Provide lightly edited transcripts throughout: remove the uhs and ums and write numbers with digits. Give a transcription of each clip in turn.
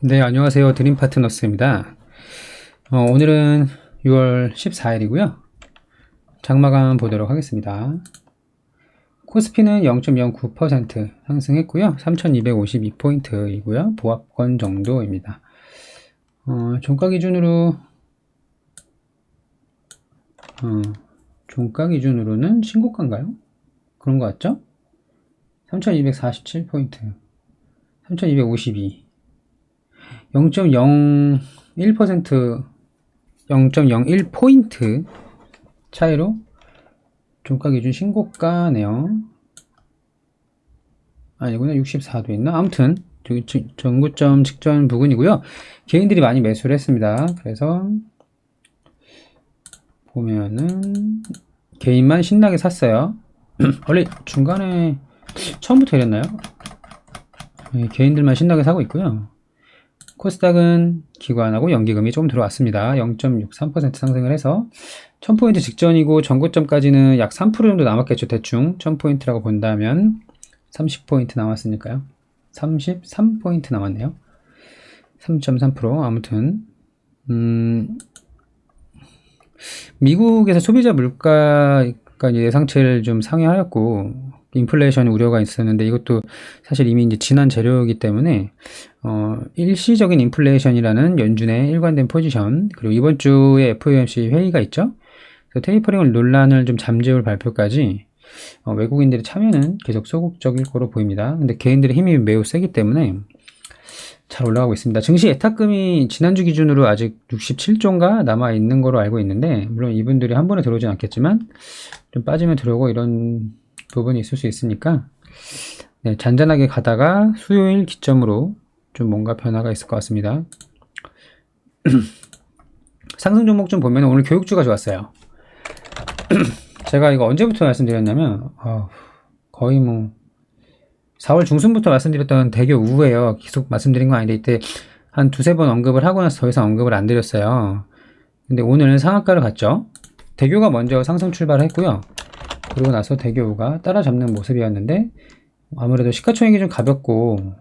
네, 안녕하세요. 드림 파트너스입니다. 오늘은 6월 14일이고요. 장마감 보도록 하겠습니다. 코스피는 0.09% 상승했고요. 3252포인트이고요. 보합권 정도입니다. 종가 기준으로는 신고가인가요? 그런 것 같죠? 3247포인트, 3252, 0.01%, 0.01포인트 차이로 종가 기준 신고가네요. 아니구나, 64도 있나? 아무튼 저기 전고점 직전 부근이고요. 개인들이 많이 매수를 했습니다. 그래서 보면은 개인만 신나게 샀어요. 원래 중간에 처음부터 이랬나요? 네, 개인들만 신나게 사고 있고요. 코스닥은 기관하고 연기금이 조금 들어왔습니다. 0.63% 상승을 해서 1000포인트 직전이고 전고점까지는 약 3% 정도 남았겠죠. 대충 1000포인트라고 본다면 30포인트 남았으니까요. 33포인트 남았네요. 3.3%. 아무튼 미국에서 소비자 물가가 예상치를 좀 상회하였고 인플레이션 우려가 있었는데 이것도 사실 이미 이제 지난 재료이기 때문에 일시적인 인플레이션이라는 연준의 일관된 포지션, 그리고 이번 주에 FOMC 회의가 있죠. 그래서 테이퍼링 논란을 좀 잠재울 발표까지 외국인들의 참여는 계속 소극적일 거로 보입니다. 근데 개인들의 힘이 매우 세기 때문에 잘 올라가고 있습니다. 증시 예탁금이 지난주 기준으로 아직 67조인가 남아 있는 거로 알고 있는데, 물론 이분들이 한 번에 들어오진 않겠지만 좀 빠지면 들어오고 이런 부분이 있을 수 있으니까 네, 잔잔하게 가다가 수요일 기점으로 좀 뭔가 변화가 있을 것 같습니다. 상승 종목 좀 보면 오늘 교육주가 좋았어요. 제가 이거 언제부터 말씀드렸냐면 거의 뭐 4월 중순부터 말씀드렸던 대교 우예요. 계속 말씀드린 거 아닌데 이때 한 두세 번 언급을 하고 나서 더 이상 언급을 안 드렸어요. 근데 오늘은 상한가를 갔죠. 대교가 먼저 상승 출발을 했고요. 그러고 나서 대교우가 따라잡는 모습이었는데 아무래도 시가총액이 좀 가볍고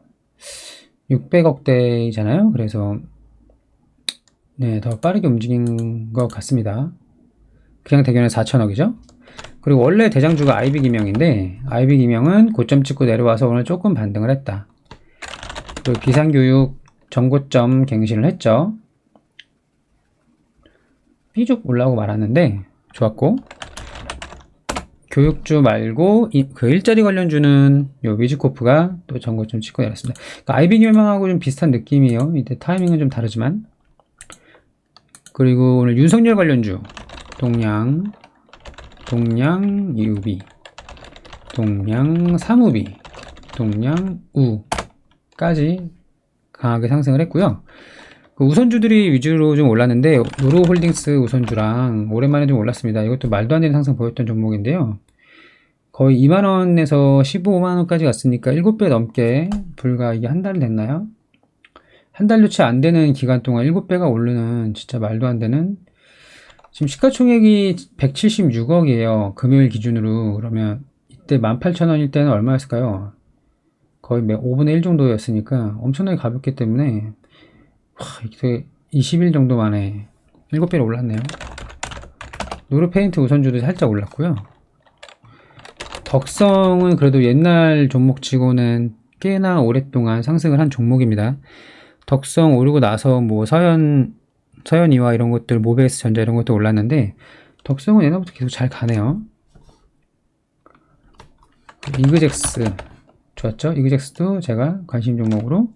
600억대이잖아요. 그래서 네, 더 빠르게 움직인 것 같습니다. 그냥 대교는 4천억이죠. 그리고 원래 대장주가 아이빅이명인데 아이빅이명은 고점 찍고 내려와서 오늘 조금 반등을 했다. 그리고 비상교육 전고점 갱신을 했죠. 삐죽 올라오고 말았는데 좋았고, 교육주 말고 그 일자리 관련주는 요 위즈코프가 또 전고점 찍고 내렸습니다. 그러니까 아이빅이명하고 좀 비슷한 느낌이에요. 이때 타이밍은 좀 다르지만. 그리고 오늘 윤석열 관련주 동양 유비, 동양 사무비, 동양 우까지 강하게 상승을 했고요. 그 우선주들이 위주로 좀 올랐는데 노루홀딩스 우선주랑 오랜만에 좀 올랐습니다. 이것도 말도 안 되는 상승 보였던 종목인데요. 거의 2만원에서 15만원까지 갔으니까 7배 넘게, 불과 이게 한 달 됐나요? 한 달도 채 안 되는 기간 동안 7배가 오르는 진짜 말도 안 되는, 지금 시가총액이 176억이에요. 금요일 기준으로. 그러면 이때 18,000원일 때는 얼마였을까요? 거의 5분의 1 정도였으니까 엄청나게 가볍기 때문에 이게 20일 정도 만에 7배로 올랐네요. 노르페인트 우선주도 살짝 올랐고요. 덕성은 그래도 옛날 종목치고는 꽤나 오랫동안 상승을 한 종목입니다. 덕성 오르고 나서 뭐 서현이와 이런 것들, 모베이스 전자 이런 것도 올랐는데 덕성은 옛날부터 계속 잘 가네요. 이그젝스 좋았죠? 이그젝스도 제가 관심 종목으로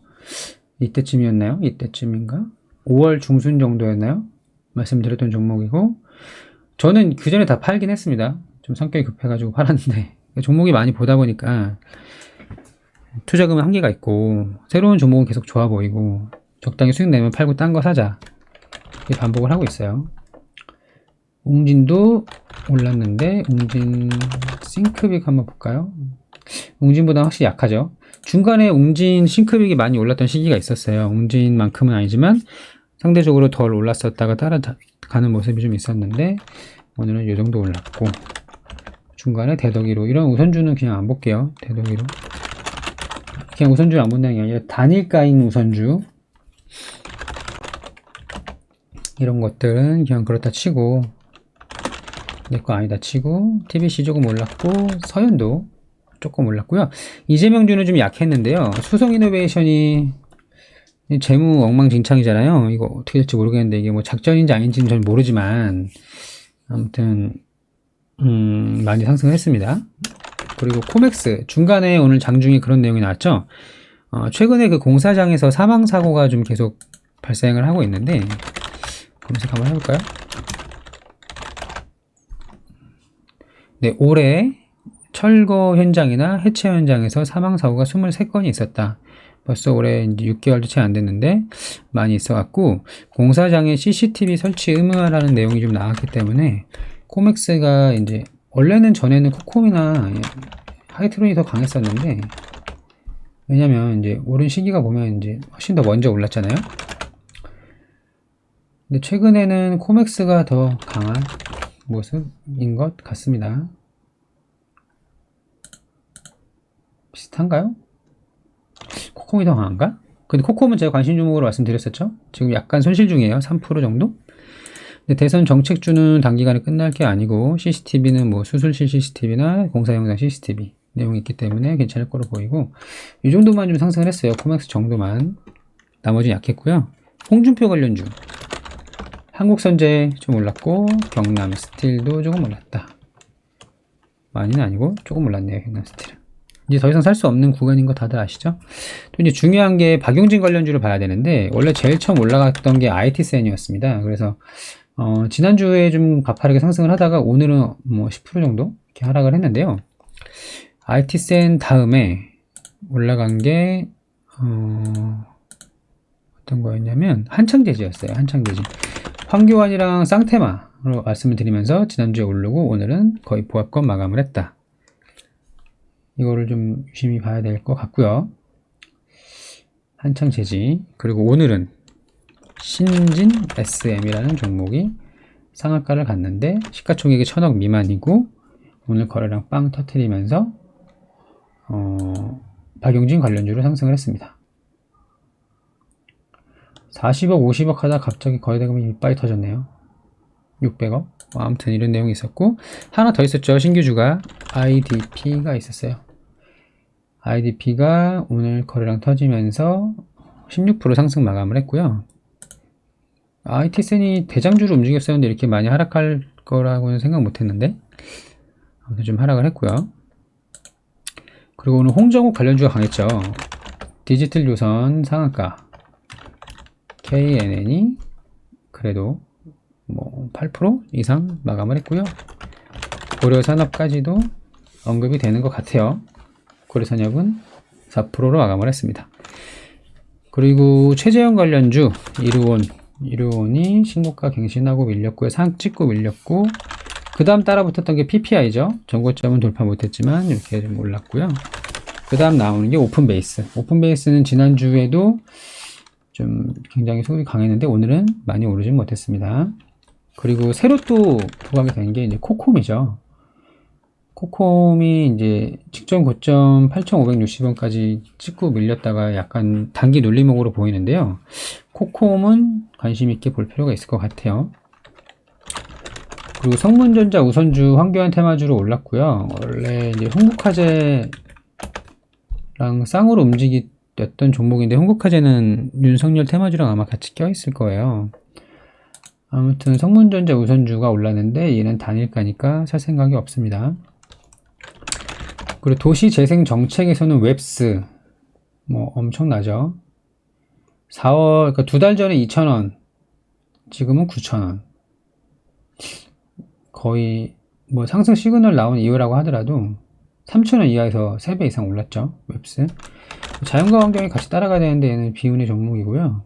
이때쯤이었나요? 이때쯤인가? 5월 중순 정도였나요? 말씀드렸던 종목이고, 저는 그 전에 다 팔긴 했습니다. 좀 성격이 급해가지고 팔았는데 종목이 많이 보다 보니까 투자금은 한계가 있고 새로운 종목은 계속 좋아 보이고 적당히 수익 내면 팔고 딴 거 사자, 이렇게 반복을 하고 있어요. 웅진도 올랐는데 웅진 싱크빅 한번 볼까요? 웅진보다 확실히 약하죠. 중간에 웅진 싱크빅이 많이 올랐던 시기가 있었어요. 웅진만큼은 아니지만 상대적으로 덜 올랐었다가 따라가는 모습이 좀 있었는데 오늘은 이 정도 올랐고, 중간에 대덕이로, 이런 우선주는 그냥 안 볼게요. 대덕이로 그냥 우선주를 안 본다는 게 아니라 단일가인 우선주, 이런 것들은 그냥 그렇다 치고, 내 거 아니다 치고, TBC 조금 올랐고, 서현도 조금 올랐고요. 이재명주는 좀 약했는데요. 수성이노베이션이 재무 엉망진창이잖아요. 이거 어떻게 될지 모르겠는데, 이게 뭐 작전인지 아닌지는 전 모르지만, 아무튼 많이 상승했습니다. 그리고 코맥스 중간에 오늘 장중에 그런 내용이 나왔죠. 최근에 그 공사장에서 사망사고가 좀 계속 발생을 하고 있는데, 검색 한번 해볼까요? 네, 올해 철거 현장이나 해체 현장에서 사망사고가 23건이 있었다. 벌써 올해 이제 6개월도 채 안 됐는데 많이 있어갖고, 공사장에 CCTV 설치 의무화라는 내용이 좀 나왔기 때문에 코맥스가 이제 원래는 전에는 코콤이나 하이트론이 더 강했었는데, 왜냐면 이제 오른 시기가 보면 이제 훨씬 더 먼저 올랐잖아요. 근데 최근에는 코맥스가 더 강한 모습인 것 같습니다. 비슷한가요? 코콤이 더 강한가? 근데 코콤은 제가 관심 종목으로 말씀드렸었죠. 지금 약간 손실 중이에요. 3% 정도? 근데 대선 정책주는 단기간에 끝날 게 아니고, CCTV는 뭐 수술실 CCTV나 공사 영상 CCTV 내용이 있기 때문에 괜찮을 거로 보이고, 이 정도만 좀 상승을 했어요. 코맥스 정도만. 나머지는 약했고요. 홍준표 관련주 한국선제 좀 올랐고, 경남스틸도 조금 올랐다. 많이는 아니고 조금 올랐네요. 경남스틸은 이제 더 이상 살 수 없는 구간인 거 다들 아시죠? 또 이제 중요한 게 박용진 관련주를 봐야 되는데, 원래 제일 처음 올라갔던 게 IT센이었습니다. 그래서 지난주에 좀 가파르게 상승을 하다가 오늘은 뭐 10% 정도 이렇게 하락을 했는데요. IT센 다음에 올라간 게 어떤 거였냐면 한창제지였어요. 한창제지. 황교안이랑 쌍테마로 말씀을 드리면서 지난주에 오르고 오늘은 거의 보합권 마감을 했다. 이거를 좀 유심히 봐야 될 것 같고요. 한창제지. 그리고 오늘은 신진 SM이라는 종목이 상한가를 갔는데 시가총액이 1000억 미만이고, 오늘 거래량 빵 터트리면서 박용진 관련주로 상승을 했습니다. 40억 50억 하다 갑자기 거래대금이 이빨이 터졌네요. 600억. 아무튼 이런 내용이 있었고, 하나 더 있었죠. 신규주가 IDP가 있었어요. IDP가 오늘 거래량 터지면서 16% 상승 마감을 했고요. IT센이 대장주로 움직였었는데 이렇게 많이 하락할 거라고는 생각 못했는데 아무튼 좀 하락을 했고요. 그리고 오늘 홍정욱 관련주가 강했죠. 디지털조선 상한가 KNN이 그래도 뭐 8% 이상 마감을 했고요. 고려산업까지도 언급이 되는 것 같아요. 고려산업은 4%로 마감을 했습니다. 그리고 최재형 관련주 이루온이 신고가 갱신하고 밀렸고요. 상 찍고 밀렸고, 그 다음 따라 붙었던 게 PPI죠. 전고점은 돌파 못했지만 이렇게 좀 올랐고요. 그 다음 나오는 게 오픈베이스. 오픈베이스는 지난주에도 좀 굉장히 소비 강했는데 오늘은 많이 오르진 못했습니다. 그리고 새로 또 부각이 된 게 이제 코콤이죠. 코콤이 이제 직전 고점 8,560원까지 찍고 밀렸다가 약간 단기 눌림목으로 보이는데요. 코콤은 관심 있게 볼 필요가 있을 것 같아요. 그리고 성문전자 우선주 황교안 테마주로 올랐고요. 원래 이제 흥국화재랑 쌍으로 움직였던 종목인데, 흥국화재는 윤석열 테마주랑 아마 같이 껴있을 거예요. 아무튼 성문전자 우선주가 올랐는데 얘는 단일가니까 살 생각이 없습니다. 그리고 도시재생 정책에서는 웹스 뭐 엄청나죠. 4월, 그러니까 2달 전에 2,000원, 지금은 9,000원. 거의 뭐 상승 시그널 나온 이유라고 하더라도 3,000원 이하에서 3배 이상 올랐죠. 웹스. 자연과 환경이 같이 따라가야 되는데 얘는 비운의 종목이고요.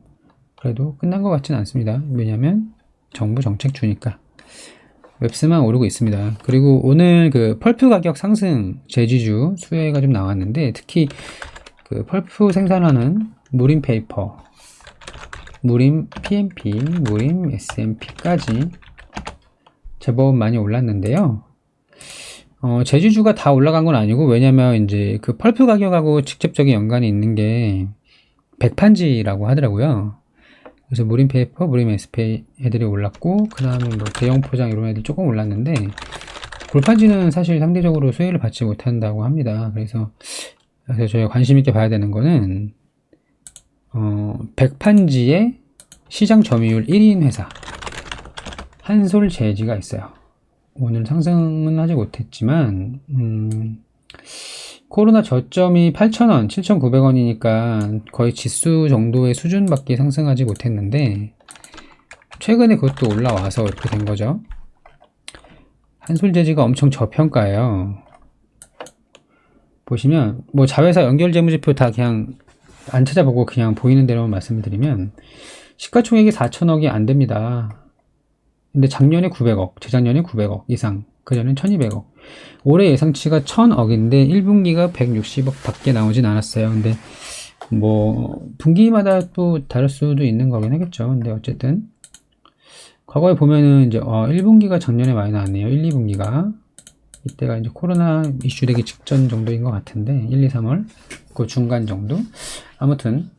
그래도 끝난 것 같지는 않습니다. 왜냐면 정부 정책주니까. 웹스만 오르고 있습니다. 그리고 오늘 그 펄프 가격 상승 제지주 수혜가 좀 나왔는데, 특히 그 펄프 생산하는 무림 페이퍼, 무림 PMP, 무림 SMP까지 제법 많이 올랐는데요. 제지주가 다 올라간 건 아니고, 왜냐면 이제 그 펄프 가격하고 직접적인 연관이 있는 게 백판지라고 하더라고요. 그래서 무림페이퍼, 무림 SPA 애들이 올랐고, 그 다음에 뭐 대형 포장 이런 애들 조금 올랐는데, 골판지는 사실 상대적으로 수혜를 받지 못한다고 합니다. 그래서 저희가 관심 있게 봐야 되는 거는, 백판지의 시장 점유율 1위인 회사, 한솔재지가 있어요. 오늘 상승은 하지 못했지만, 코로나 저점이 8,000원, 7,900원이니까 거의 지수 정도의 수준밖에 상승하지 못했는데, 최근에 그것도 올라와서 이렇게 된 거죠. 한솔재지가 엄청 저평가예요. 보시면, 뭐 자회사 연결 재무제표 다 그냥 안 찾아보고 그냥 보이는 대로만 말씀을 드리면, 시가총액이 4천억이 안 됩니다. 근데 작년에 900억, 재작년에 900억 이상, 그전엔 1200억. 올해 예상치가 1000억인데 1분기가 160억 밖에 나오진 않았어요. 근데 뭐 분기마다 또 다를 수도 있는 거긴 하겠죠. 근데 어쨌든 과거에 보면은 이제 1분기가 작년에 많이 나왔네요. 1, 2분기가 이때가 이제 코로나 이슈 되기 직전 정도인 것 같은데 1, 2, 3월 그 중간 정도. 아무튼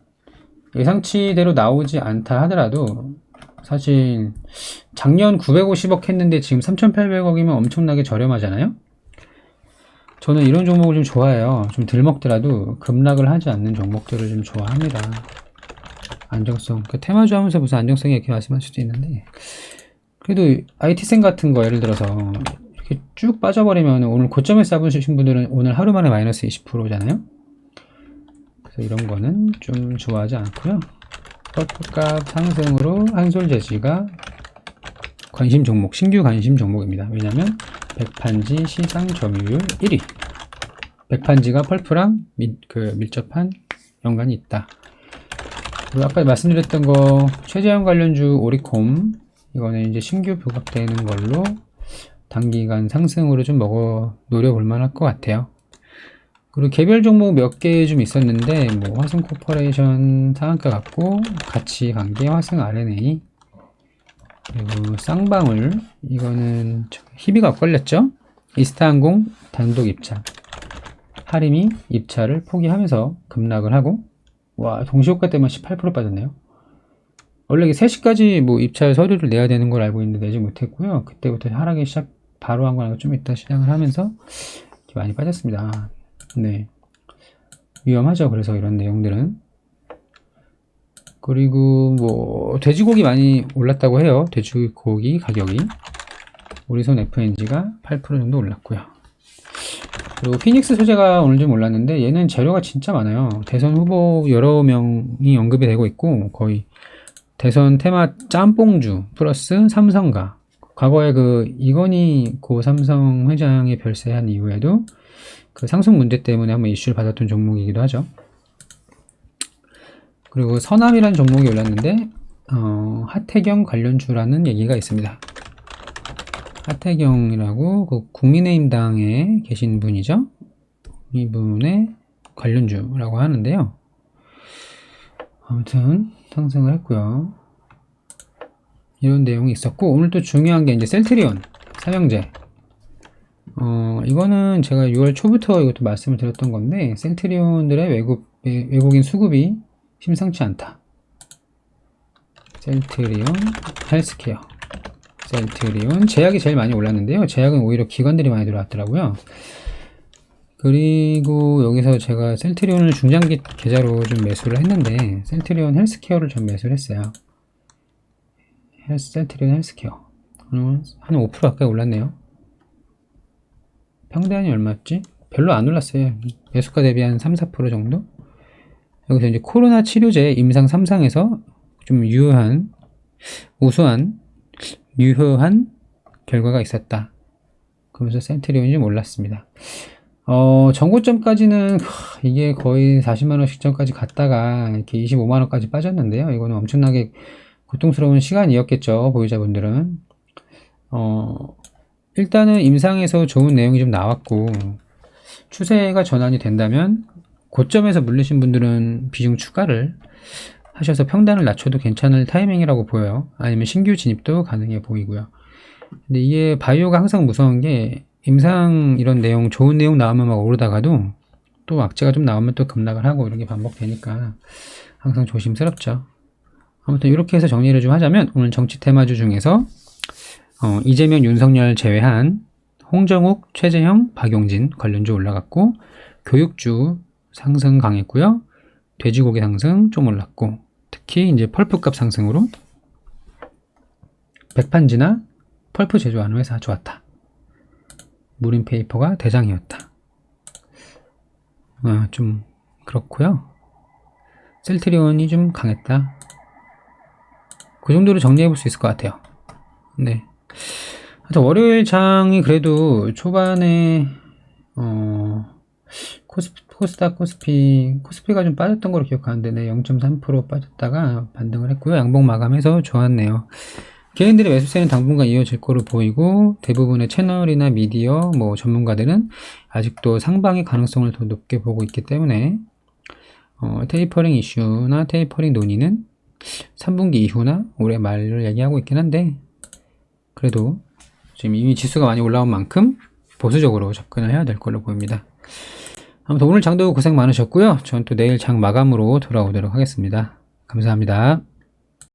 예상치대로 나오지 않다 하더라도 사실 작년 950억 했는데 지금 3,800억이면 엄청나게 저렴하잖아요. 저는 이런 종목을 좀 좋아해요. 좀 덜 먹더라도 급락을 하지 않는 종목들을 좀 좋아합니다. 안정성. 그 테마주 하면서 무슨 안정성이 이렇게 말씀할 수도 있는데, 그래도 IT생 같은 거 예를 들어서 이렇게 쭉 빠져버리면 오늘 고점에 잡으신 분들은 오늘 하루 만에 마이너스 20%잖아요. 그래서 이런 거는 좀 좋아하지 않고요. 펄프값 상승으로 한솔재지가 관심 종목, 신규 관심 종목입니다. 왜냐면 백판지 시장 점유율 1위. 백판지가 펄프랑 밀접한 연관이 있다. 그리고 아까 말씀드렸던 거 최재형 관련주 오리콤, 이거는 이제 신규 부각되는 걸로 단기간 상승으로 좀 노려볼 만할 것 같아요. 그리고 개별 종목 몇 개 좀 있었는데, 뭐 화승 코퍼레이션 상한가 같고, 같이 관계 화승 RNA, 그리고 쌍방울, 이거는 희비가 엇갈렸죠? 이스타항공 단독 입찰, 하림이 입찰을 포기하면서 급락을 하고, 와, 동시효과 때문에 18% 빠졌네요. 원래 3시까지 뭐 입찰 서류를 내야 되는 걸 알고 있는데 내지 못했고요. 그때부터 하락이 바로 한 거랑 좀 이따 시작을 하면서 많이 빠졌습니다. 네, 위험하죠. 그래서 이런 내용들은. 그리고 뭐 돼지고기 많이 올랐다고 해요. 돼지고기 가격이. 오리손 FNG가 8% 정도 올랐고요. 그리고 피닉스 소재가 오늘 좀 올랐는데, 얘는 재료가 진짜 많아요. 대선 후보 여러 명이 언급이 되고 있고, 거의 대선 테마 짬뽕주 플러스 삼성가. 과거에 그 이건희 고 삼성 회장이 별세한 이후에도 그 상속 문제 때문에 한번 이슈를 받았던 종목이기도 하죠. 그리고 서남이라는 종목이 올랐는데, 하태경 관련주라는 얘기가 있습니다. 하태경이라고 그 국민의힘당에 계신 분이죠. 이분의 관련주라고 하는데요. 아무튼 상승을 했고요. 이런 내용이 있었고, 오늘 또 중요한 게 이제 셀트리온 삼형제. 이거는 제가 6월 초부터 이것도 말씀을 드렸던 건데, 셀트리온들의 외국인 수급이 심상치 않다. 셀트리온 헬스케어. 셀트리온 제약이 제일 많이 올랐는데요. 제약은 오히려 기관들이 많이 들어왔더라고요. 그리고 여기서 제가 셀트리온을 중장기 계좌로 좀 매수를 했는데, 셀트리온 헬스케어를 좀 매수를 했어요. 셀트리온 헬스케어 한 5% 가까이 올랐네요. 평단이 얼마였지? 별로 안 올랐어요. 매수가 대비 한 3-4% 정도? 여기서 이제 코로나 치료제 임상 3상에서 좀 우수한 결과가 있었다. 그러면서 셀트리온이 좀 올랐습니다. 전고점까지는 이게 거의 40만원 직전까지 갔다가 이렇게 25만원까지 빠졌는데요. 이거는 엄청나게 고통스러운 시간이었겠죠, 보유자분들은. 일단은 임상에서 좋은 내용이 좀 나왔고, 추세가 전환이 된다면 고점에서 물리신 분들은 비중 추가를 하셔서 평단을 낮춰도 괜찮을 타이밍이라고 보여요. 아니면 신규 진입도 가능해 보이고요. 근데 이게 바이오가 항상 무서운 게, 임상 이런 내용, 좋은 내용 나오면 막 오르다가도 또 악재가 좀 나오면 또 급락을 하고 이런 게 반복되니까 항상 조심스럽죠. 아무튼 이렇게 해서 정리를 좀 하자면 오늘 정치 테마주 중에서 이재명, 윤석열 제외한 홍정욱, 최재형, 박용진 관련주 올라갔고 교육주 상승 강했고요. 돼지고기 상승 좀 올랐고 특히 이제 펄프값 상승으로 백판지나 펄프 제조하는 회사 좋았다. 무림페이퍼가 대장이었다. 좀 그렇고요. 셀트리온이 좀 강했다. 그 정도로 정리해 볼 수 있을 것 같아요. 네. 하여튼 월요일 장이 그래도 초반에 코스닥, 코스피가 좀 빠졌던 걸로 기억하는데, 네, 0.3% 빠졌다가 반등을 했고요. 양봉 마감해서 좋았네요. 개인들의 매수세는 당분간 이어질 거로 보이고, 대부분의 채널이나 미디어, 전문가들은 아직도 상방의 가능성을 더 높게 보고 있기 때문에, 테이퍼링 이슈나 테이퍼링 논의는 3분기 이후나 올해 말을 얘기하고 있긴 한데, 그래도 지금 이미 지수가 많이 올라온 만큼 보수적으로 접근을 해야 될 걸로 보입니다. 아무튼 오늘 장도 고생 많으셨고요. 전 또 내일 장 마감으로 돌아오도록 하겠습니다. 감사합니다.